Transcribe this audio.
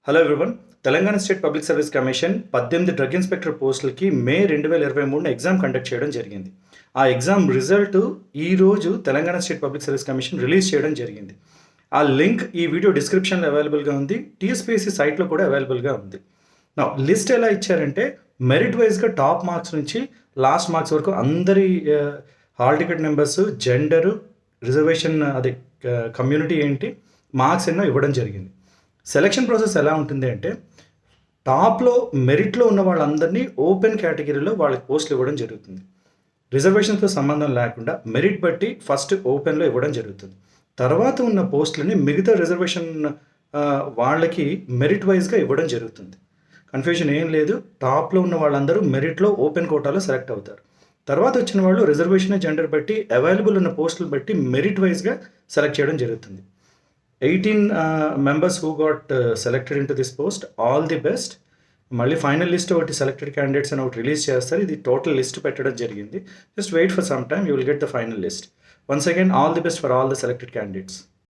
Hello everyone. Telangana state public service commission 18 drug inspector పోస్టులకి మే 2023 exam conduct చేయడం జరిగింది. ఆ ఎగ్జామ్ రిజల్ట్ ఈరోజు Telangana state public service commission release చేయడం జరిగింది. ఆ లింక్ ఈ వీడియో డిస్క్రిప్షన్లో అవైలబుల్గా ఉంది, టీఎస్పీఎస్సీ సైట్లో కూడా అవైలబుల్గా ఉంది. నా లిస్ట్ ఎలా ఇచ్చారంటే మెరిట్ వైజ్గా టాప్ మార్క్స్ నుంచి లాస్ట్ మార్క్స్ వరకు అందరి hall ticket numbers, gender, reservation అదే కమ్యూనిటీ ఏంటి, మార్క్స్ ఎన్నో ఇవ్వడం జరిగింది. సెలక్షన్ ప్రాసెస్ ఎలా ఉంటుంది అంటే టాప్లో మెరిట్లో ఉన్న వాళ్ళందరినీ ఓపెన్ కేటగిరీలో వాళ్ళకి పోస్టులు ఇవ్వడం జరుగుతుంది. రిజర్వేషన్తో సంబంధం లేకుండా మెరిట్ బట్టి ఫస్ట్ ఓపెన్లో ఇవ్వడం జరుగుతుంది. తర్వాత ఉన్న పోస్టులని మిగతా రిజర్వేషన్ వాళ్ళకి మెరిట్ వైజ్గా ఇవ్వడం జరుగుతుంది. కన్ఫ్యూజన్ ఏం లేదు. టాప్లో ఉన్న వాళ్ళందరూ మెరిట్లో ఓపెన్ కోటాలో సెలెక్ట్ అవుతారు. తర్వాత వచ్చిన వాళ్ళు రిజర్వేషన్ జెండర్ బట్టి అవైలబుల్ ఉన్న పోస్టులు బట్టి మెరిట్ వైజ్గా సెలెక్ట్ చేయడం జరుగుతుంది. 18 members who got selected into this post, all the best. మళ్ళీ ఫైనల్ లిస్ట్ ఒకటి సెలెక్టెడ్ క్యాండిడేట్స్ అని ఒకటి రిలీజ్ చేస్తారు. ఇది టోటల్ లిస్ట్ పెట్టడం జరిగింది. Just wait for some time, you will get the final list. Once again all the best for all the selected candidates.